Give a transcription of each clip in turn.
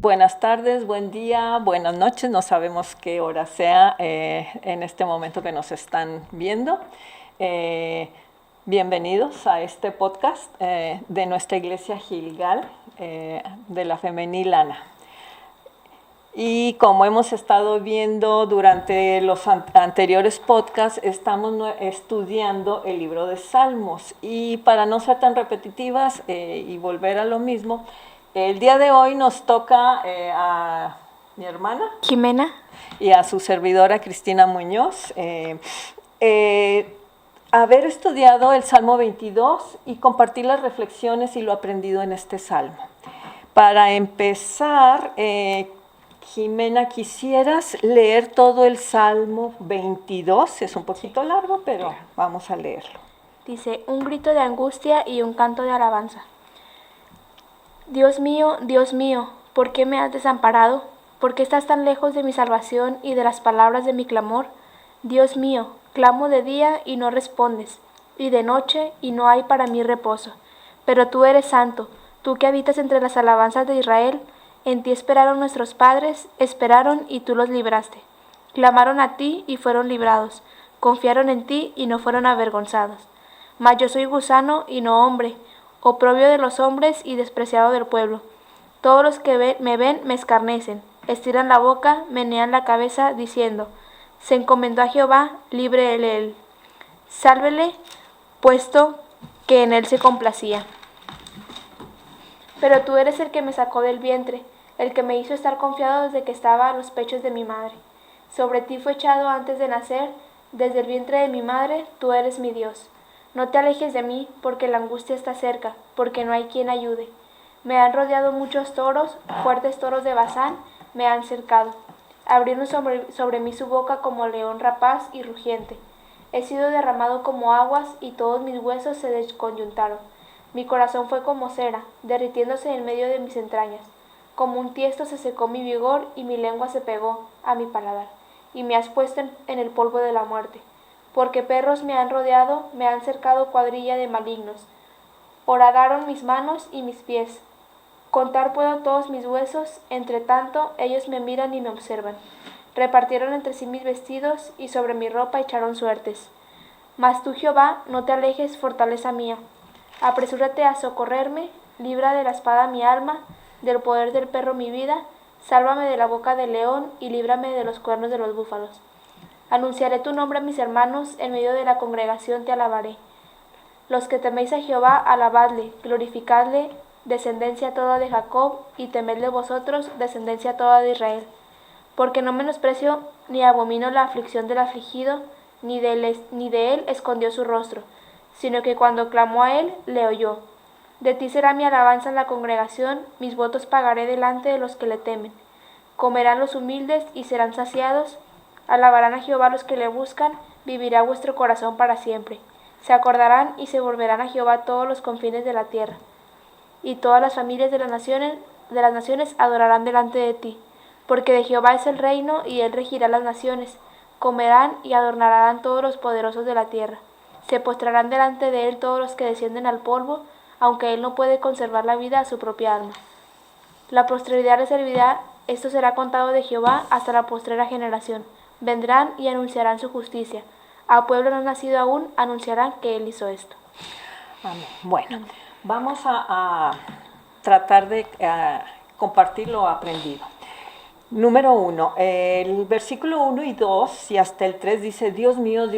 Buenas tardes, buen día, buenas noches, no sabemos qué hora sea en este momento que nos están viendo. Bienvenidos a este podcast de nuestra iglesia Gilgal de la Femenil Ana. Y como hemos estado viendo durante los anteriores podcasts, estamos estudiando el libro de Salmos. Y para no ser tan repetitivas y volver a lo mismo, el día de hoy nos toca a mi hermana Jimena y a su servidora Cristina Muñoz haber estudiado el Salmo 22 y compartir las reflexiones y lo aprendido en este salmo. Para empezar, Jimena, ¿quisieras leer todo el Salmo 22? Es un poquito largo, pero vamos a leerlo. dice: un grito de angustia y un canto de alabanza. Dios mío, ¿por qué me has desamparado? ¿Por qué estás tan lejos de mi salvación y de las palabras de mi clamor? Dios mío, clamo de día y no respondes, y de noche y no hay para mí reposo. Pero tú eres santo, tú que habitas entre las alabanzas de Israel. En ti esperaron nuestros padres, esperaron y tú los libraste. Clamaron a ti y fueron librados, confiaron en ti y no fueron avergonzados. Mas yo soy gusano y no hombre, oprobio de los hombres y despreciado del pueblo. Todos los que me ven me escarnecen, estiran la boca, menean la cabeza, diciendo: se encomendó a Jehová, libre él. Sálvele, puesto que en él se complacía. Pero tú eres el que me sacó del vientre, el que me hizo estar confiado desde que estaba a los pechos de mi madre. Sobre ti fue echado antes de nacer, desde el vientre de mi madre, tú eres mi Dios. No te alejes de mí, porque la angustia está cerca, porque no hay quien ayude. Me han rodeado muchos toros, fuertes toros de Basán, me han cercado. Abrieron sobre mí su boca como león rapaz y rugiente. He sido derramado como aguas, y todos mis huesos se desconyuntaron. Mi corazón fue como cera, derritiéndose en medio de mis entrañas. Como un tiesto se secó mi vigor, y mi lengua se pegó a mi paladar, y me has puesto en el polvo de la muerte. Porque perros me han rodeado, me han cercado cuadrilla de malignos. Horadaron mis manos y mis pies. Contar puedo todos mis huesos, entre tanto ellos me miran y me observan. Repartieron entre sí mis vestidos, y sobre mi ropa echaron suertes. Mas tú, Jehová, no te alejes, fortaleza mía. Apresúrate a socorrerme, libra de la espada mi alma, del poder del perro mi vida, sálvame de la boca del león, y líbrame de los cuernos de los búfalos. Anunciaré tu nombre a mis hermanos, en medio de la congregación te alabaré. Los que teméis a Jehová, alabadle, glorificadle, descendencia toda de Jacob, y temedle vosotros, descendencia toda de Israel. Porque no menosprecio ni abomino la aflicción del afligido, ni de él escondió su rostro, sino que cuando clamó a él, le oyó. De ti será mi alabanza en la congregación, mis votos pagaré delante de los que le temen. Comerán los humildes y serán saciados. Alabarán a Jehová los que le buscan, vivirá vuestro corazón para siempre. Se acordarán y se volverán a Jehová todos los confines de la tierra. Y todas las familias de las naciones adorarán delante de ti. Porque de Jehová es el reino, y él regirá las naciones. Comerán y adornarán todos los poderosos de la tierra. Se postrarán delante de él todos los que descienden al polvo, aunque él no puede conservar la vida a su propia alma. La posteridad le servirá, esto será contado de Jehová hasta la postrera generación. Vendrán y anunciarán su justicia. A pueblo no nacido aún anunciarán que él hizo esto. Amén. Bueno, vamos a tratar de compartir lo aprendido. Número 1, el versículo 1 y 2 y hasta el 3 dice: Dios mío,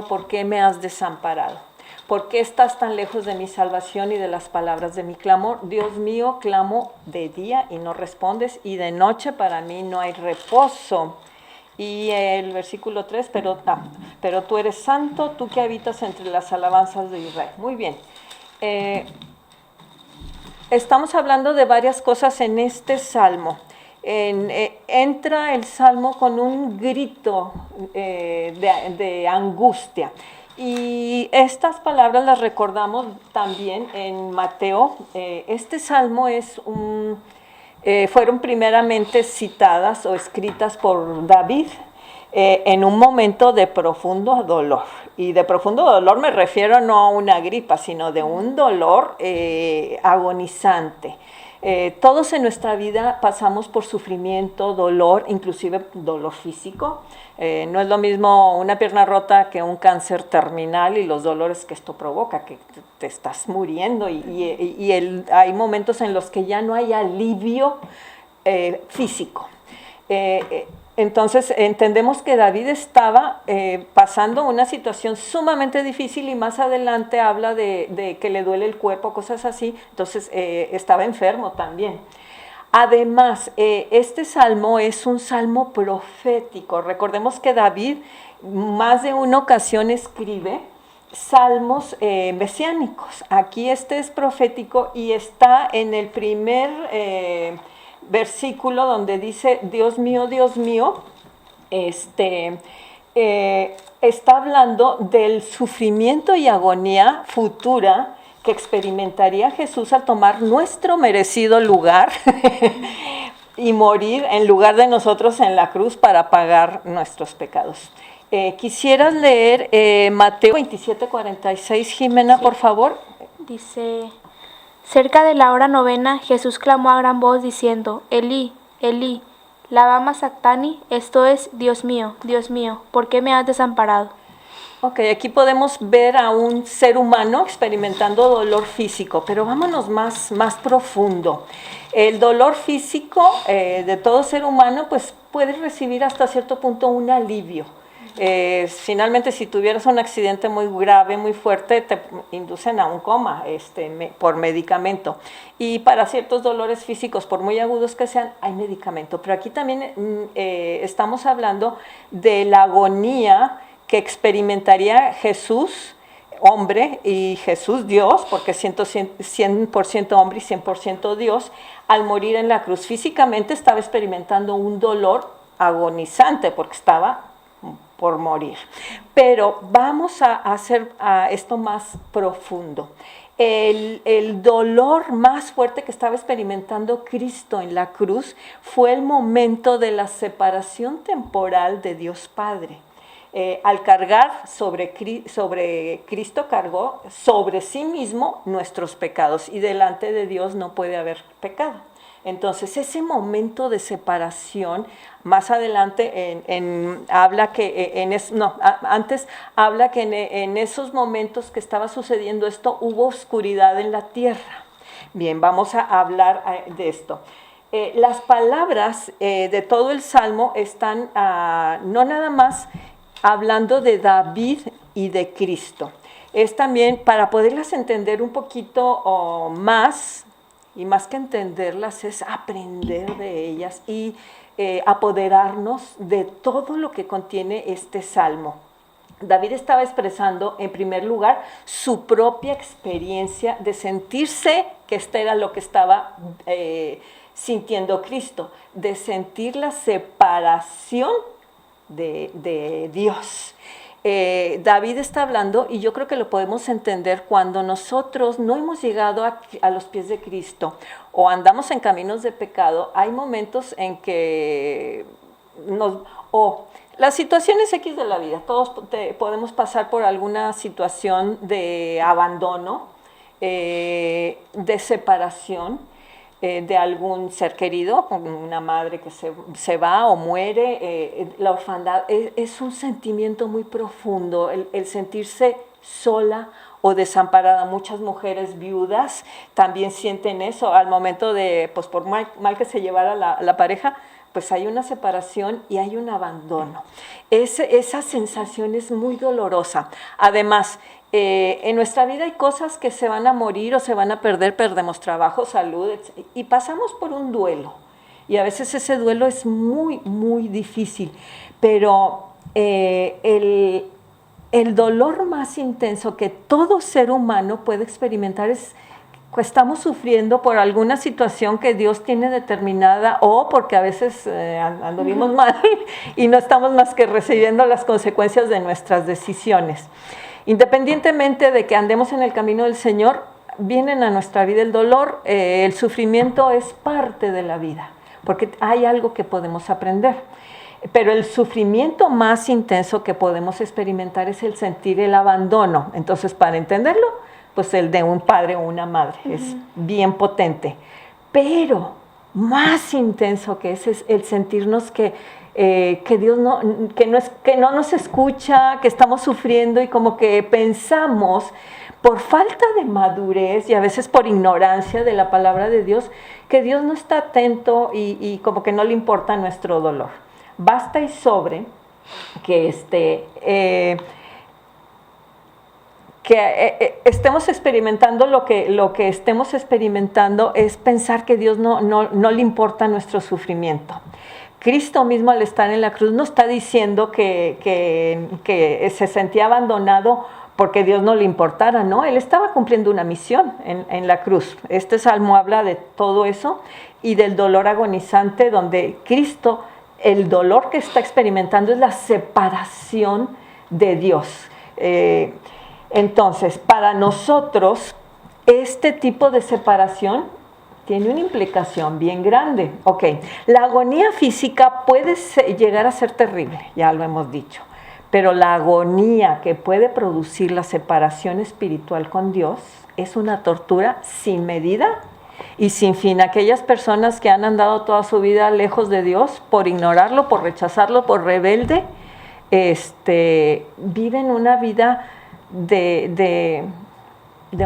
¿por qué me has desamparado? ¿Por qué estás tan lejos de mi salvación y de las palabras de mi clamor? Dios mío, clamo de día y no respondes, y de noche para mí no hay reposo. Y el versículo 3, pero tú eres santo, tú que habitas entre las alabanzas de Israel. Muy bien. Estamos hablando de varias cosas en este salmo. Entra el salmo con un grito de angustia. Y estas palabras las recordamos también en Mateo. Este salmo fueron primeramente citadas o escritas por David en un momento de profundo dolor. Y de profundo dolor me refiero no a una gripa, sino de un dolor agonizante. Todos en nuestra vida pasamos por sufrimiento, dolor, inclusive dolor físico. No es lo mismo una pierna rota que un cáncer terminal y los dolores que esto provoca, que te estás muriendo hay momentos en los que ya no hay alivio físico. Entonces entendemos que David estaba pasando una situación sumamente difícil y más adelante habla de que le duele el cuerpo, cosas así, entonces estaba enfermo también. Además, este salmo es un salmo profético. Recordemos que David más de una ocasión escribe salmos mesiánicos. Aquí este es profético y está en el primer versículo donde dice, Dios mío, está hablando del sufrimiento y agonía futura que experimentaría Jesús al tomar nuestro merecido lugar y morir en lugar de nosotros en la cruz para pagar nuestros pecados. ¿Quisieras leer Mateo 27:46, Jimena, por favor? Dice, cerca de la hora novena, Jesús clamó a gran voz diciendo, Elí, Elí, lama sabactani, esto es, Dios mío, ¿por qué me has desamparado? Ok, aquí podemos ver a un ser humano experimentando dolor físico, pero vámonos más profundo. El dolor físico de todo ser humano pues puede recibir hasta cierto punto un alivio. Finalmente, si tuvieras un accidente muy grave, muy fuerte, te inducen a un coma por medicamento. Y para ciertos dolores físicos, por muy agudos que sean, hay medicamento. Pero aquí también estamos hablando de la agonía que experimentaría Jesús, hombre, y Jesús Dios, porque es 100% hombre y 100% Dios, al morir en la cruz. Físicamente estaba experimentando un dolor agonizante porque estaba por morir. Pero vamos a hacer esto más profundo. El dolor más fuerte que estaba experimentando Cristo en la cruz fue el momento de la separación temporal de Dios Padre. Al cargar sobre Cristo, cargó sobre sí mismo nuestros pecados y delante de Dios no puede haber pecado. Entonces ese momento de separación, más adelante antes habla que en esos momentos que estaba sucediendo esto hubo oscuridad en la tierra. Bien, vamos a hablar de esto. Las palabras de todo el Salmo están no nada más hablando de David y de Cristo. Es también para poderlas entender un poquito más, y más que entenderlas es aprender de ellas y apoderarnos de todo lo que contiene este salmo. David estaba expresando, en primer lugar, su propia experiencia de sentirse que era lo que estaba sintiendo Cristo, de sentir la separación de Dios. David está hablando, y yo creo que lo podemos entender cuando nosotros no hemos llegado a los pies de Cristo o andamos en caminos de pecado. Hay momentos en que las situaciones X de la vida, todos podemos pasar por alguna situación de abandono, de separación, de algún ser querido, una madre que se va o muere. La orfandad es un sentimiento muy profundo, el sentirse sola o desamparada. Muchas mujeres viudas también sienten eso al momento de, pues por mal que se llevara la pareja, pues hay una separación y hay un abandono. Esa sensación es muy dolorosa. Además, en nuestra vida hay cosas que se van a morir o se van a perder, perdemos trabajo, salud, y pasamos por un duelo. Y a veces ese duelo es muy, muy difícil. Pero el dolor más intenso que todo ser humano puede experimentar es que estamos sufriendo por alguna situación que Dios tiene determinada o porque a veces anduvimos mal y no estamos más que recibiendo las consecuencias de nuestras decisiones. Independientemente de que andemos en el camino del Señor, vienen a nuestra vida el dolor, el sufrimiento es parte de la vida, porque hay algo que podemos aprender. Pero el sufrimiento más intenso que podemos experimentar es el sentir el abandono. Entonces, para entenderlo, pues el de un padre o una madre es bien potente. pero más intenso que ese es el sentirnos que Dios que no nos escucha, que estamos sufriendo y como que pensamos por falta de madurez y a veces por ignorancia de la palabra de Dios, que Dios no está atento y como que no le importa nuestro dolor. Basta y sobre que estemos experimentando lo que estemos experimentando es pensar que Dios no le importa nuestro sufrimiento. Cristo mismo al estar en la cruz no está diciendo que se sentía abandonado porque Dios no le importara, ¿no? Él estaba cumpliendo una misión en la cruz. Este salmo habla de todo eso y del dolor agonizante donde Cristo, el dolor que está experimentando es la separación de Dios. Entonces, para nosotros, este tipo de separación tiene una implicación bien grande. Ok, la agonía física puede llegar a ser terrible, ya lo hemos dicho, pero la agonía que puede producir la separación espiritual con Dios es una tortura sin medida y sin fin. Aquellas personas que han andado toda su vida lejos de Dios por ignorarlo, por rechazarlo, por rebelde, viven una vida de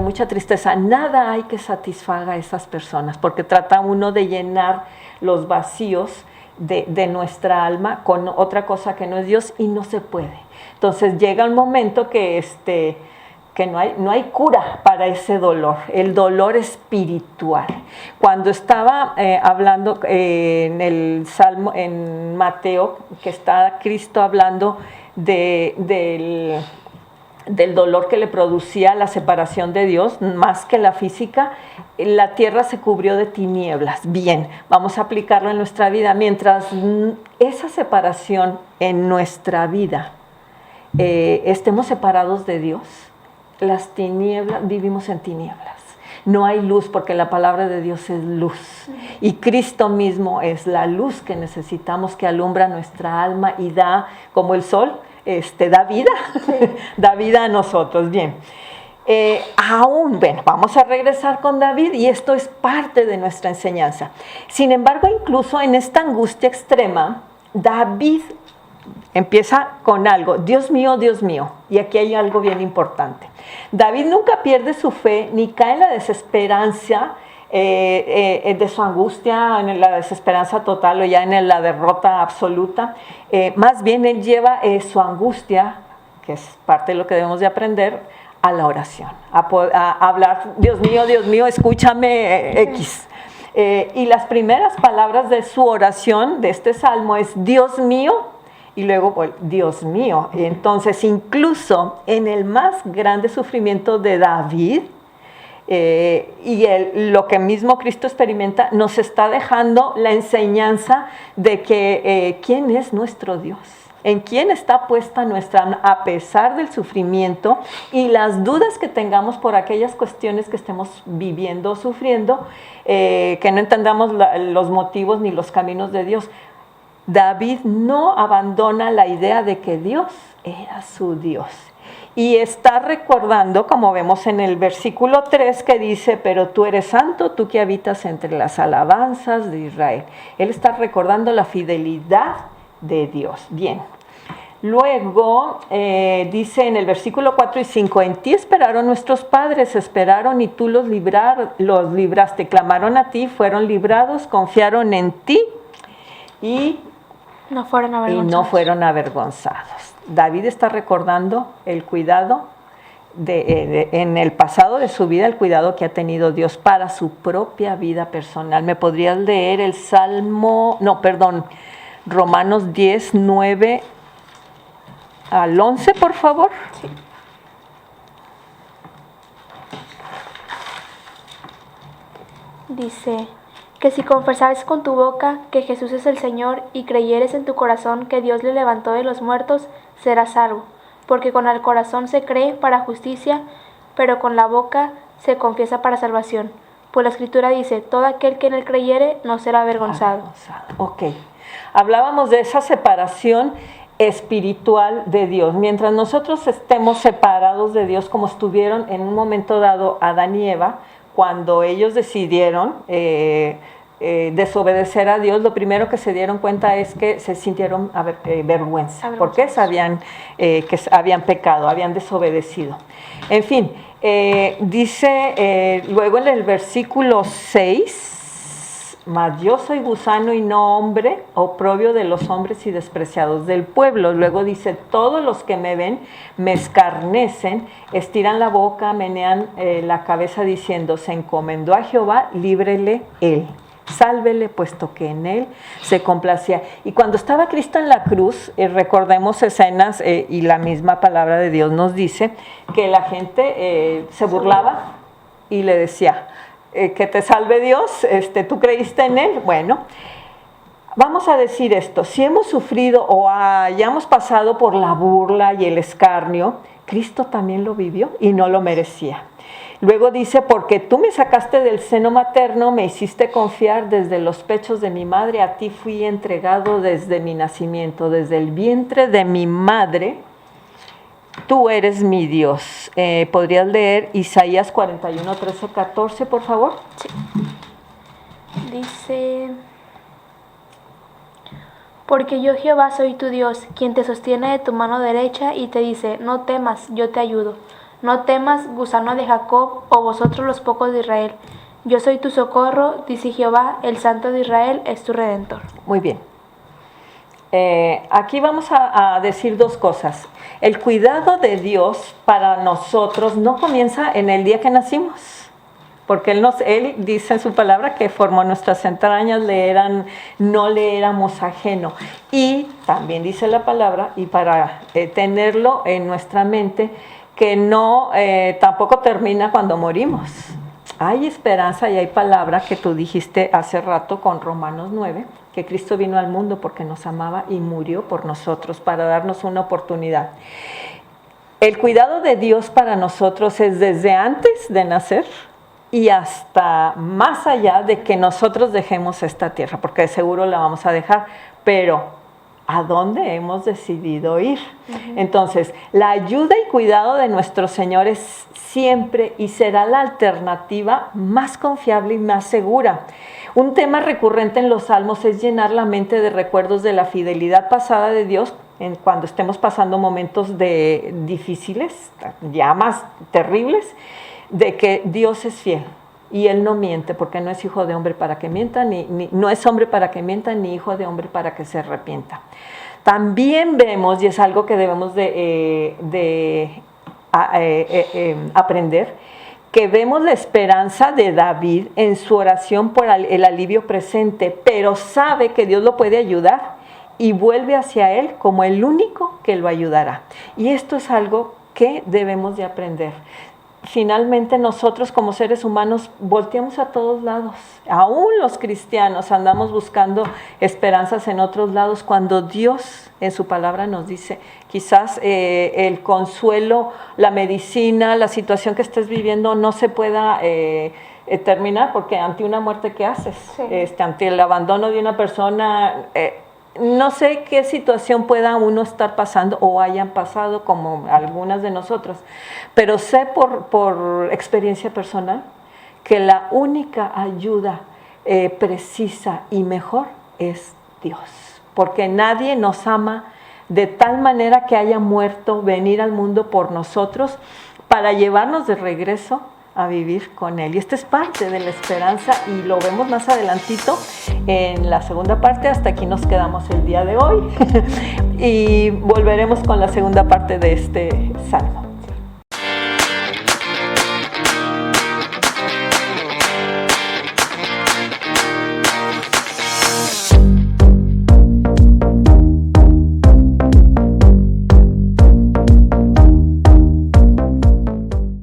mucha tristeza. Nada hay que satisfaga a esas personas, porque trata uno de llenar los vacíos de nuestra alma con otra cosa que no es Dios y no se puede. Entonces llega un momento que no hay cura para ese dolor, el dolor espiritual. Cuando estaba hablando en el Salmo, en Mateo, que está Cristo hablando del dolor que le producía la separación de Dios, más que la física, la tierra se cubrió de tinieblas. Bien, vamos a aplicarlo en nuestra vida. Mientras esa separación en nuestra vida estemos separados de Dios, las tinieblas, vivimos en tinieblas. No hay luz porque la palabra de Dios es luz. Y Cristo mismo es la luz que necesitamos, que alumbra nuestra alma y da, como el sol, da vida, da vida a nosotros. Bien, bueno, vamos a regresar con David y esto es parte de nuestra enseñanza. Sin embargo, incluso en esta angustia extrema, David empieza con algo: Dios mío, y aquí hay algo bien importante. David nunca pierde su fe ni cae en la desesperanza de su angustia, en la desesperanza total o ya en la derrota absoluta. Más bien él lleva su angustia, que es parte de lo que debemos de aprender, a la oración, a hablar: Dios mío, escúchame, X. Y las primeras palabras de su oración, de este salmo, es Dios mío, y luego Dios mío. Y entonces, incluso en el más grande sufrimiento de David, lo que mismo Cristo experimenta, nos está dejando la enseñanza de que quién es nuestro Dios, en quién está puesta nuestra alma, a pesar del sufrimiento y las dudas que tengamos por aquellas cuestiones que estemos viviendo, sufriendo, que no entendamos los motivos ni los caminos de Dios. David no abandona la idea de que Dios era su Dios. Y está recordando, como vemos en el versículo 3, que dice: pero tú eres santo, tú que habitas entre las alabanzas de Israel. Él está recordando la fidelidad de Dios. Bien. Luego dice en el versículo 4 y 5: en ti esperaron nuestros padres, esperaron y tú los libraste. Clamaron a ti, fueron librados, confiaron en ti y no fueron avergonzados. David está recordando el cuidado en el pasado de su vida, el cuidado que ha tenido Dios para su propia vida personal. ¿Me podrías leer el Romanos 10, 9 al 11, por favor? Sí. Dice: que si confesares con tu boca que Jesús es el Señor y creyeres en tu corazón que Dios le levantó de los muertos, serás salvo. Porque con el corazón se cree para justicia, pero con la boca se confiesa para salvación. Pues la Escritura dice: todo aquel que en él creyere no será avergonzado. Ok. Hablábamos de esa separación espiritual de Dios. Mientras nosotros estemos separados de Dios, como estuvieron en un momento dado Adán y Eva, cuando ellos decidieron desobedecer a Dios, lo primero que se dieron cuenta es que se sintieron vergüenza, porque sabían que habían pecado, habían desobedecido. En fin, dice luego en el versículo 6, mas yo soy gusano y no hombre, oprobio de los hombres y despreciados del pueblo. Luego dice, todos los que me ven me escarnecen, estiran la boca, menean la cabeza diciendo, se encomendó a Jehová, líbrele él. Sálvele, puesto que en él se complacía. Y cuando estaba Cristo en la cruz, recordemos escenas y la misma palabra de Dios nos dice que la gente se burlaba y le decía, que te salve Dios, ¿tú creíste en él? Bueno, vamos a decir esto, si hemos sufrido o hayamos pasado por la burla y el escarnio, Cristo también lo vivió y no lo merecía. Luego dice, porque tú me sacaste del seno materno, me hiciste confiar desde los pechos de mi madre, a ti fui entregado desde mi nacimiento, desde el vientre de mi madre, tú eres mi Dios. ¿Podrías leer Isaías 41, 13, 14, por favor? Sí. Dice, porque yo Jehová soy tu Dios, quien te sostiene de tu mano derecha y te dice, no temas, yo te ayudo. No temas, gusano de Jacob, o vosotros los pocos de Israel. Yo soy tu socorro, dice Jehová, el Santo de Israel es tu Redentor. Muy bien. Aquí vamos a decir dos cosas. El cuidado de Dios para nosotros no comienza en el día que nacimos, porque Él dice en su palabra que formó nuestras entrañas, no le éramos ajeno. Y también dice la palabra, y para tenerlo en nuestra mente, que no tampoco termina cuando morimos. Hay esperanza y hay palabra que tú dijiste hace rato con Romanos 9, que Cristo vino al mundo porque nos amaba y murió por nosotros para darnos una oportunidad. El cuidado de Dios para nosotros es desde antes de nacer y hasta más allá de que nosotros dejemos esta tierra, porque de seguro la vamos a dejar, pero ¿a dónde hemos decidido ir? Entonces, la ayuda y cuidado de nuestro Señor es siempre y será la alternativa más confiable y más segura. Un tema recurrente en los salmos es llenar la mente de recuerdos de la fidelidad pasada de Dios cuando estemos pasando momentos difíciles, ya más terribles, de que Dios es fiel. Y Él no miente, porque no es hijo de hombre para que mienta, no es hombre para que mienta, ni hijo de hombre para que se arrepienta. También vemos, y es algo que debemos aprender, que vemos la esperanza de David en su oración por el alivio presente, pero sabe que Dios lo puede ayudar y vuelve hacia Él como el único que lo ayudará. Y esto es algo que debemos de aprender. Finalmente nosotros como seres humanos volteamos a todos lados, aún los cristianos andamos buscando esperanzas en otros lados cuando Dios en su palabra nos dice quizás el consuelo, la medicina, la situación que estés viviendo no se pueda terminar, porque ante una muerte ¿qué haces? Sí. Ante el abandono de una persona, no sé qué situación pueda uno estar pasando o hayan pasado como algunas de nosotros, pero sé por experiencia personal que la única ayuda precisa y mejor es Dios, porque nadie nos ama de tal manera que haya muerto venir al mundo por nosotros para llevarnos de regreso a vivir con Él. Y esta es parte de la esperanza y lo vemos más adelantito en la segunda parte. Hasta aquí nos quedamos el día de hoy y volveremos con la segunda parte de este salmo.